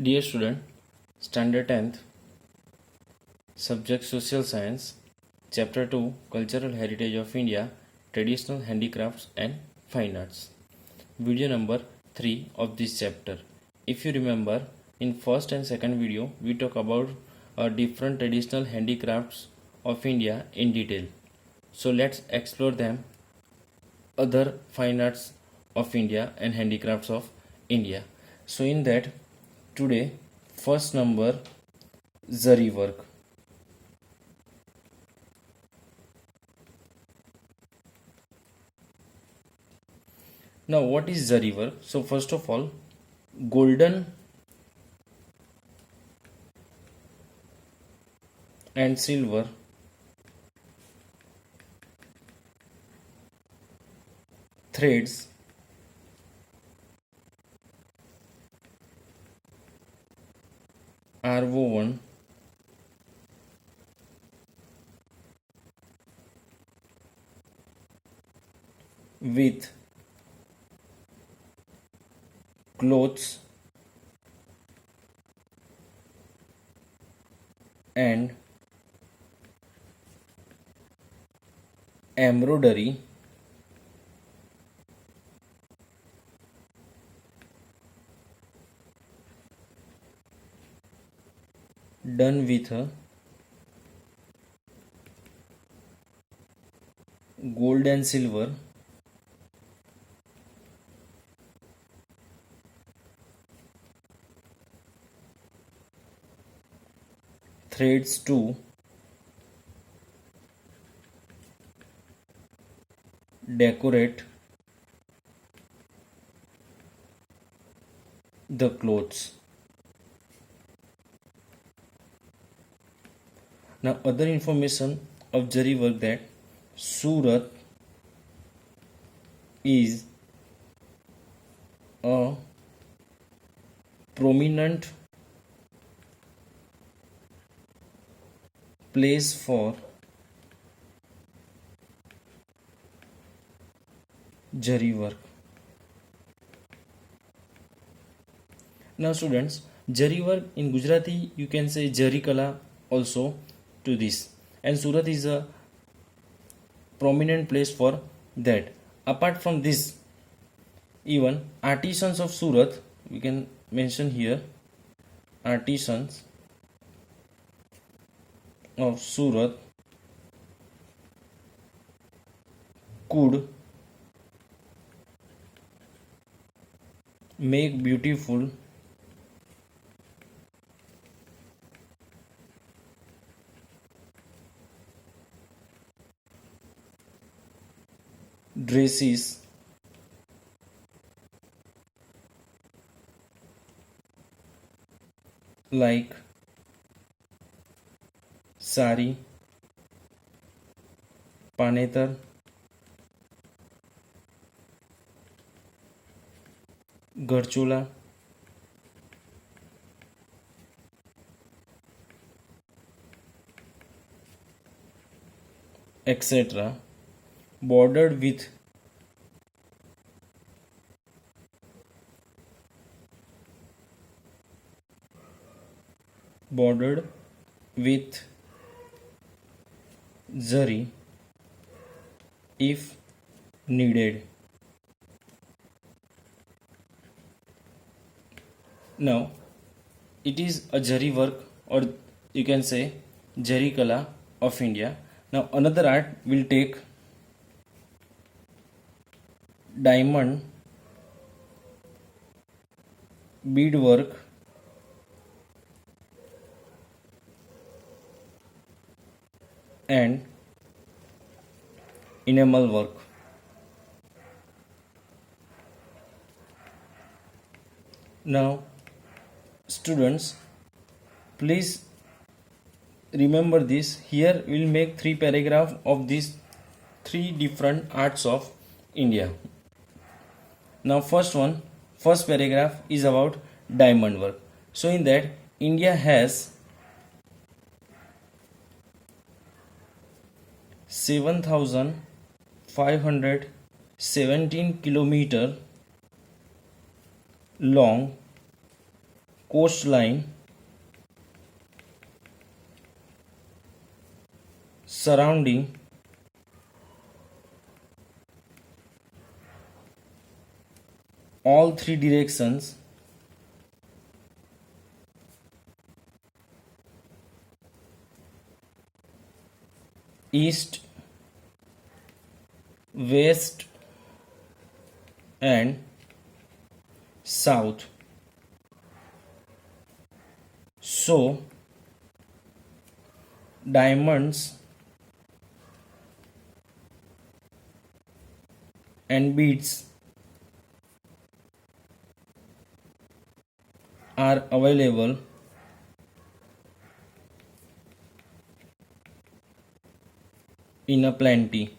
Dear student, Standard 10th, Subject Social Science, Chapter 2, Cultural Heritage of India, Traditional Handicrafts and Fine Arts. Video number 3 of this chapter. If you remember, in first and second video, we talk about different traditional handicrafts of India in detail. So let's explore them, other fine arts of India and handicrafts of India. So in that, today, first number, Zari work. Now, what is Zari work? So, first of all, golden and silver threads are woven with clothes and embroidery done with gold and silver threads to decorate the clothes. Now, other information of Zari work, that Surat is a prominent place for Zari work. Now students, Zari work in Gujarati you can say Zari Kala also to this, and Surat is a prominent place for that. Apart from this, even artisans of Surat, we can mention here, artisans of Surat could make beautiful dresses like sari, panetar, garchola, etc., bordered with zari if needed. Now, it is a Zari work, or you can say Zari Kala of India. Now, another art will take diamond beadwork and enamel work. Now, students, please remember this. Here we will make 3 paragraphs of these 3 different arts of India. Now, first paragraph is about diamond work. So in that, India has 7,517 kilometer long coastline surrounding all three directions east, west and south. So diamonds and beads are available in a plenty.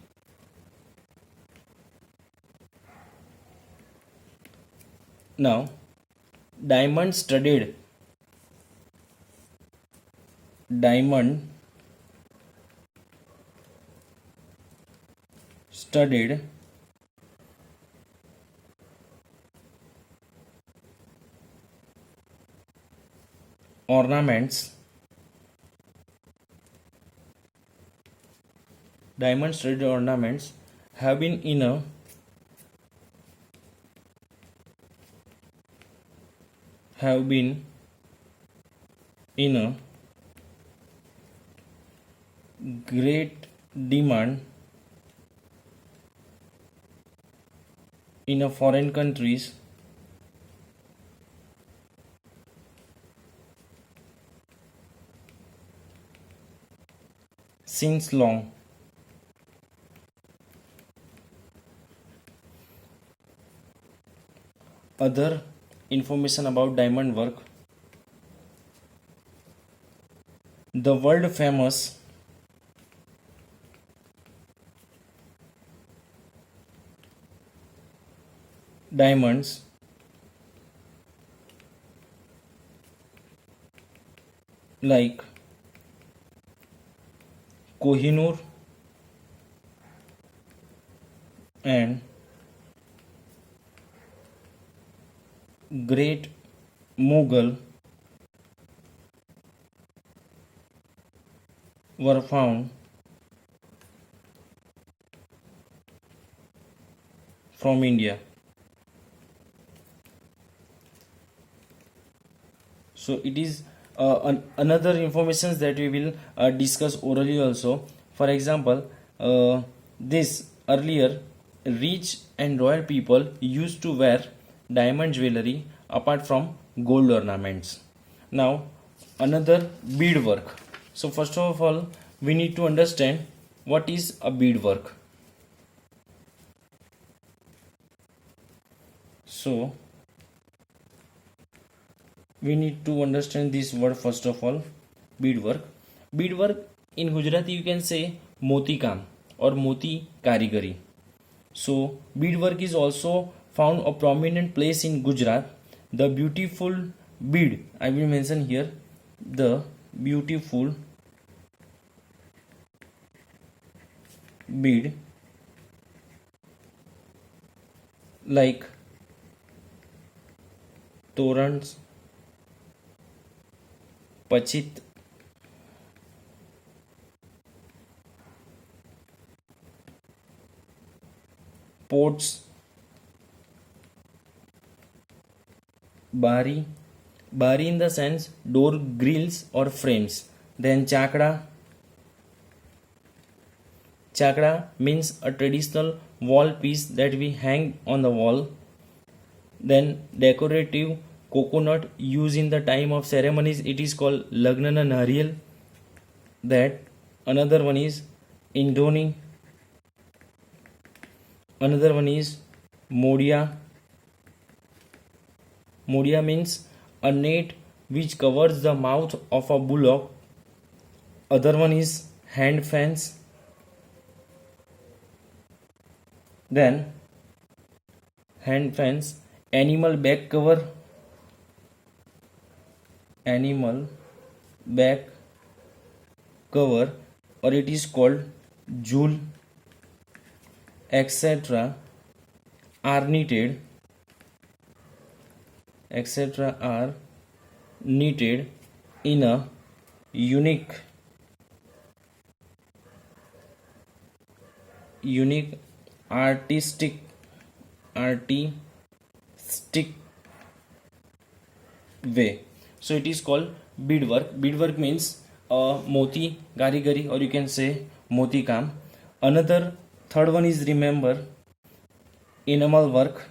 Now, diamond studded diamond studded ornaments have been in a great demand in a foreign countries since long. Other information about diamond work: the world famous diamonds like Kohinoor and Great Mughal were found from India. So it is another information that we will discuss orally also. For example, this earlier rich and royal people used to wear diamond jewelry apart from gold ornaments. Now another beadwork. So first of all, we need to understand what is a beadwork. So we need to understand this word first of all, beadwork. Beadwork in Gujarati you can say moti kam or moti karigari. So beadwork is also found a prominent place in Gujarat. The beautiful bead, I will mention here, the beautiful bead like torrents, pachit, ports, bari, bari in the sense door grills or frames. Then chakra, chakra means a traditional wall piece that we hang on the wall. Then decorative coconut used in the time of ceremonies, it is called lagnana nariyal. That another one is indoni, another one is modia. Modia means a net which covers the mouth of a bullock. Other one is hand fence. Then hand fence, animal back cover, animal back cover, or it is called jewel, etc. are knitted, etc. are knitted in a unique artistic way. So it is called beadwork. Beadwork means moti garigari, or you can say moti kam. Another third one is, remember, enamel work.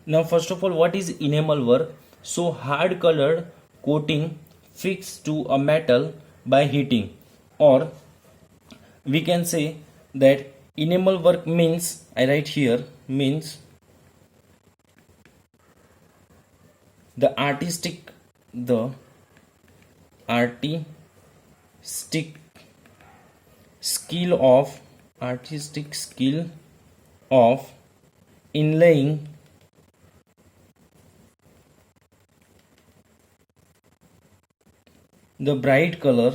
Now first of all, what is enamel work? So hard colored coating fixed to a metal by heating, or we can say that enamel work means, I write here, means the artistic skill of inlaying the bright color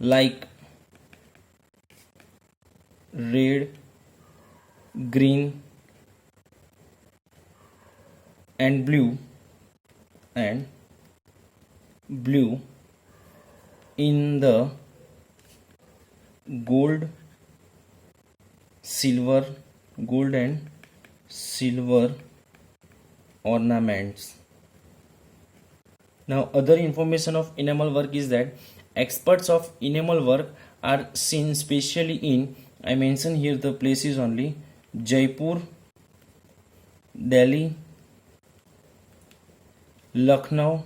like red, green and blue in the gold and silver ornaments. Now other information of enamel work is that experts of enamel work are seen specially in, I mention here the places only, Jaipur, Delhi, Lucknow,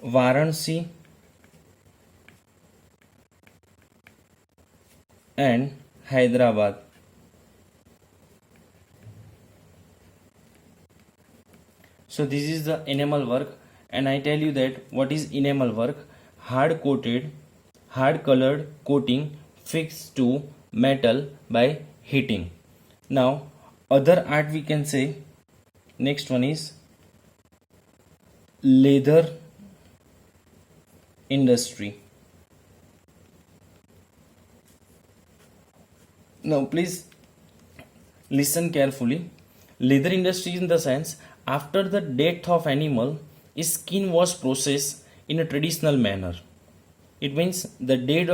Varanasi and Hyderabad. So this is the enamel work, and I tell you that what is enamel work? Hard colored coating fixed to metal by heating. Now other art we can say, next one is leather industry. Now please listen carefully. Leather industry in the sense, after the death of animal, its skin was processed in a traditional manner. It means the dead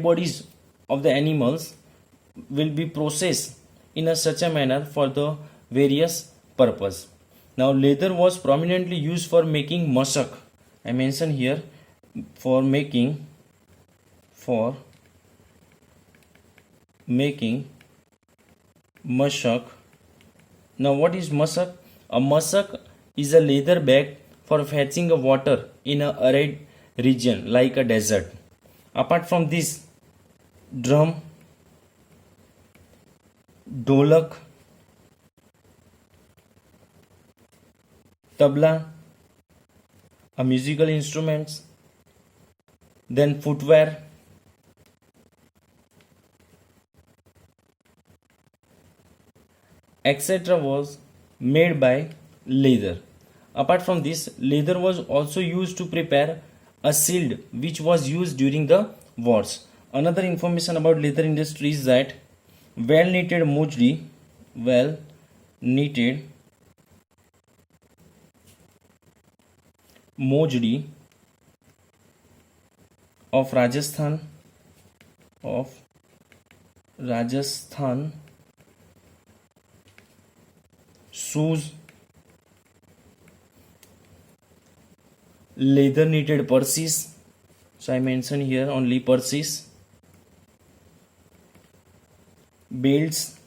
bodies of the animals will be processed in such a manner for the various purpose. Now leather was prominently used for making masak. I mention here for making masak. Now what is masak? A masak is a leather bag for fetching a water in a arid region like a desert. Apart from this, drum, dholak, tabla, a musical instruments, then footwear, etc. was made by leather. Apart from this, leather was also used to prepare a shield which was used during the wars. Another information about leather industry is that well knitted mojdi of Rajasthan shoes, leather knitted purses, so I mention here only purses, belts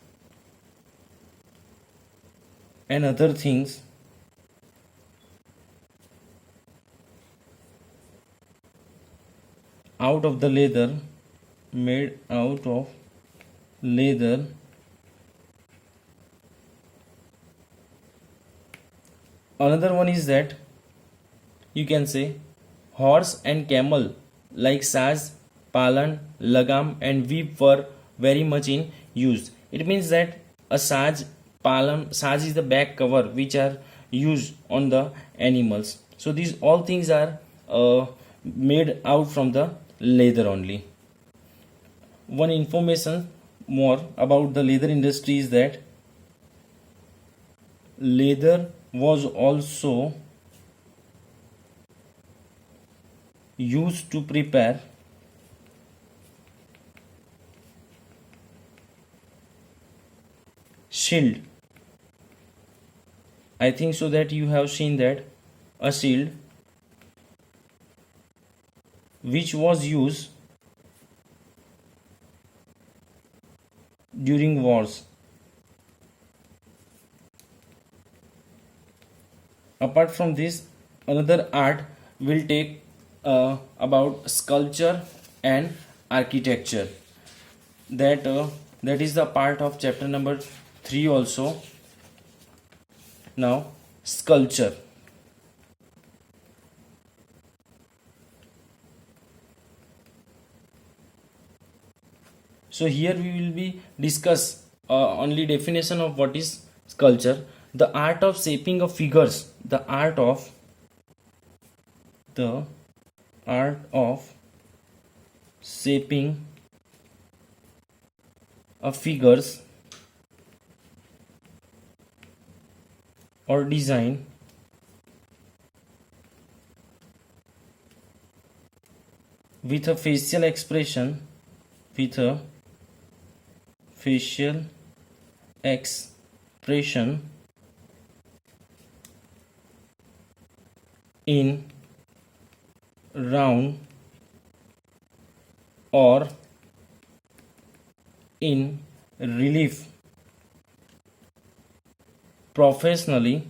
and other things made out of leather. Another one is that you can say horse and camel like saz, palan, lagam and whip were very much in use. It means that a saz is the back cover which are used on the animals. So these all things are made out from the leather only. One information more about the leather industry is that leather was also used to prepare shield. I think so that you have seen that a shield which was used during wars. Apart from this, another art will take about sculpture and architecture. That is the part of chapter number 3 also. Now, sculpture. So here we will be discuss only definition of what is sculpture. The art of shaping of figures. The art of shaping of figures or design with a facial expression in round or in relief professionally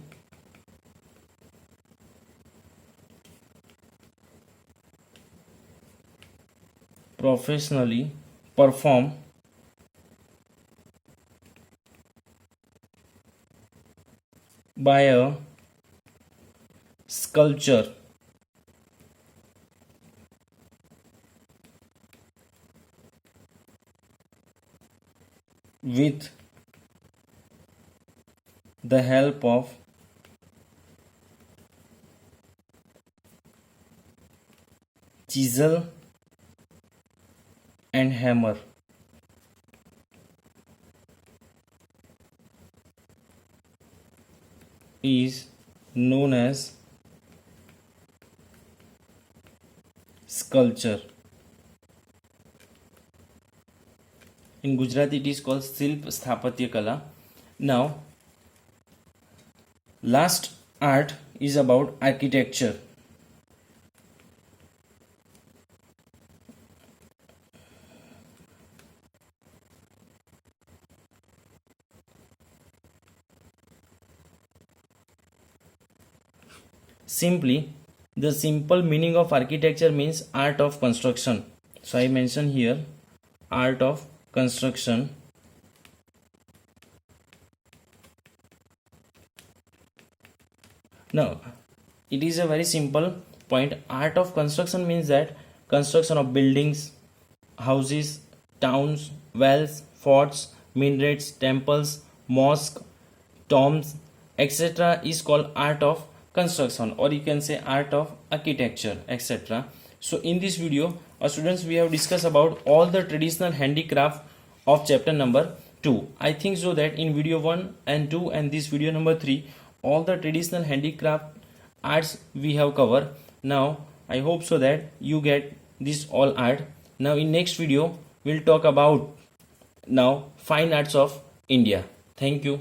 performed by a sculptor with the help of chisel and hammer. Is known as sculpture. In Gujarati it is called Silp Sthapatya Kala. Now, last art is about architecture. Simply, the simple meaning of architecture means art of construction. So I mention here art of construction. Now, it is a very simple point. Art of construction means that construction of buildings, houses, towns, wells, forts, minarets, temples, mosques, tombs, etc. is called art of construction, or you can say art of architecture, etc. So in this video, students, we have discussed about all the traditional handicraft of chapter number 2. I think so that in video 1 and 2 and this video number 3, all the traditional handicraft arts we have covered. Now I hope so that you get this all art. Now in next video we'll talk about now fine arts of India. Thank you.